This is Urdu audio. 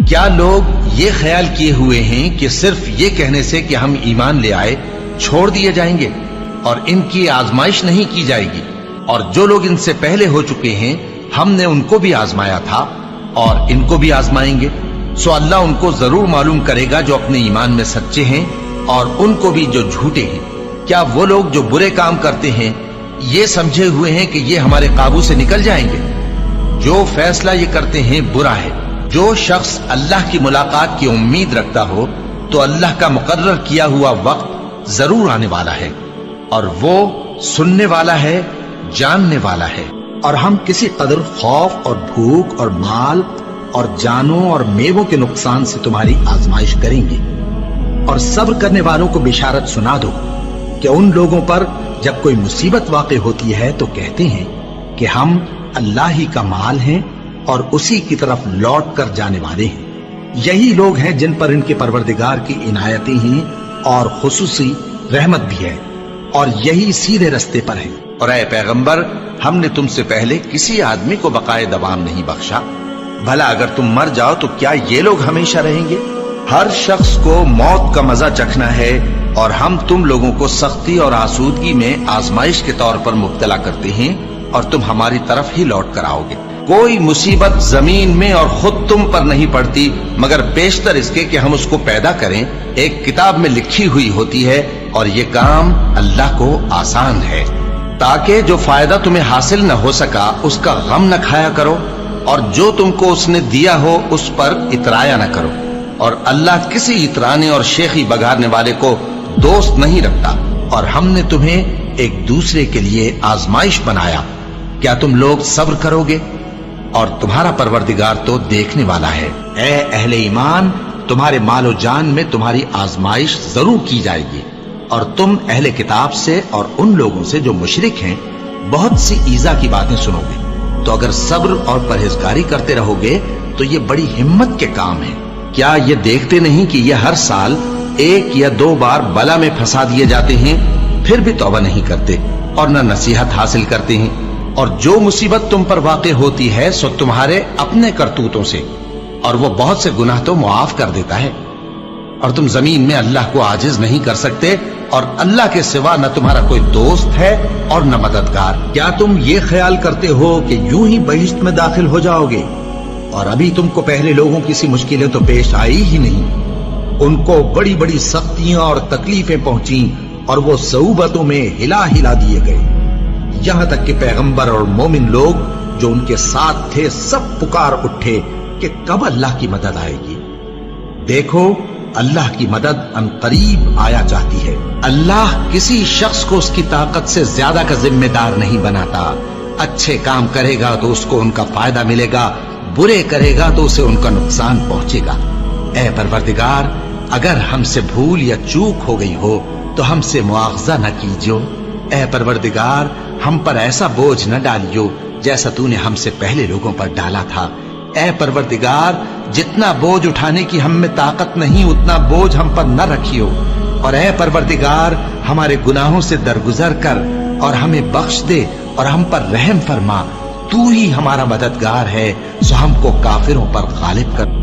کیا لوگ یہ خیال کیے ہوئے ہیں کہ صرف یہ کہنے سے کہ ہم ایمان لے آئے چھوڑ دیے جائیں گے اور ان کی آزمائش نہیں کی جائے گی؟ اور جو لوگ ان سے پہلے ہو چکے ہیں ہم نے ان کو بھی آزمایا تھا اور ان کو بھی آزمائیں گے، سو اللہ ان کو ضرور معلوم کرے گا جو اپنے ایمان میں سچے ہیں اور ان کو بھی جو جھوٹے ہیں۔ کیا وہ لوگ جو برے کام کرتے ہیں یہ سمجھے ہوئے ہیں کہ یہ ہمارے قابو سے نکل جائیں گے؟ جو فیصلہ یہ کرتے ہیں برا ہے۔ جو شخص اللہ کی ملاقات کی امید رکھتا ہو تو اللہ کا مقرر کیا ہوا وقت ضرور آنے والا ہے، اور وہ سننے والا ہے، جاننے والا ہے۔ اور ہم کسی قدر خوف اور بھوک اور مال اور جانوں اور میووں کے نقصان سے تمہاری آزمائش کریں گے، اور صبر کرنے والوں کو بشارت سنا دو کہ ان لوگوں پر جب کوئی مصیبت واقع ہوتی ہے تو کہتے ہیں کہ ہم اللہ ہی کا مال ہیں اور اسی کی طرف لوٹ کر جانے والے ہیں۔ یہی لوگ ہیں جن پر ان کے پروردگار کی عنایتیں ہیں اور خصوصی رحمت بھی ہے، اور یہی سیدھے رستے پر ہیں۔ اور اے پیغمبر، ہم نے تم سے پہلے کسی آدمی کو بقائے دوام نہیں بخشا، بھلا اگر تم مر جاؤ تو کیا یہ لوگ ہمیشہ رہیں گے؟ ہر شخص کو موت کا مزہ چکھنا ہے، اور ہم تم لوگوں کو سختی اور آسودگی میں آزمائش کے طور پر مبتلا کرتے ہیں، اور تم ہماری طرف ہی لوٹ کر آؤ گے۔ کوئی مصیبت زمین میں اور خود تم پر نہیں پڑتی مگر بیشتر اس کے کہ ہم اس کو پیدا کریں ایک کتاب میں لکھی ہوئی ہوتی ہے، اور یہ کام اللہ کو آسان ہے، تاکہ جو فائدہ تمہیں حاصل نہ ہو سکا اس کا غم نہ کھایا کرو، اور جو تم کو اس نے دیا ہو اس پر اترایا نہ کرو۔ اور اللہ کسی اترانے اور شیخی بگارنے والے کو دوست نہیں رکھتا، اور ہم نے تمہیں ایک دوسرے کے لیے آزمائش بنایا، کیا تم لوگ صبر کرو گے؟ اور تمہارا پروردگار تو دیکھنے والا ہے۔ اے اہل ایمان، تمہارے مال و جان میں تمہاری آزمائش ضرور کی جائے گی، اور تم اہل کتاب سے اور ان لوگوں سے جو مشرک ہیں بہت سی ایذا کی باتیں سنو گے، تو اگر صبر اور پرہیزگاری کرتے رہو گے تو یہ بڑی ہمت کے کام ہے۔ کیا یہ دیکھتے نہیں کہ یہ ہر سال 1 یا 2 بار بلا میں پھنسا دیے جاتے ہیں، پھر بھی توبہ نہیں کرتے اور نہ نصیحت حاصل کرتے ہیں؟ اور جو مصیبت تم پر واقع ہوتی ہے سو تمہارے اپنے کرتوتوں سے، اور وہ بہت سے گناہ تو معاف کر دیتا ہے۔ اور تم زمین میں اللہ کو عاجز نہیں کر سکتے، اور اللہ کے سوا نہ تمہارا کوئی دوست ہے اور نہ مددگار۔ کیا تم یہ خیال کرتے ہو کہ یوں ہی بہشت میں داخل ہو جاؤ گے؟ اور ابھی تم کو پہلے لوگوں کی سی مشکلیں تو پیش آئی ہی نہیں، ان کو بڑی بڑی سختیاں اور تکلیفیں پہنچیں، اور وہ صعوبتوں میں ہلا ہلا دیے گئے، یہاں تک کہ پیغمبر اور مومن لوگ جو ان کے ساتھ تھے سب پکار اٹھے کہ کب اللہ کی مدد آئے گی۔ دیکھو، اللہ کی مدد ان قریب آیا چاہتی ہے۔ اللہ کسی شخص کو اس کی طاقت سے زیادہ کا ذمہ دار نہیں بناتا۔ اچھے کام کرے گا تو اس کو ان کا فائدہ ملے گا، برے کرے گا تو اسے ان کا نقصان پہنچے گا۔ اے پروردگار، اگر ہم سے بھول یا چوک ہو گئی ہو تو ہم سے مواخذہ نہ کیجو۔ اے پروردگار، ہم پر ایسا بوجھ نہ ڈالیو جیسا تو نے ہم سے پہلے لوگوں پر ڈالا تھا۔ اے پروردگار، جتنا بوجھ اٹھانے کی ہم میں طاقت نہیں اتنا بوجھ ہم پر نہ رکھیو، اور اے پروردگار، ہمارے گناہوں سے درگزر کر اور ہمیں بخش دے اور ہم پر رحم فرما۔ تو ہی ہمارا مددگار ہے، سو ہم کو کافروں پر غالب کر۔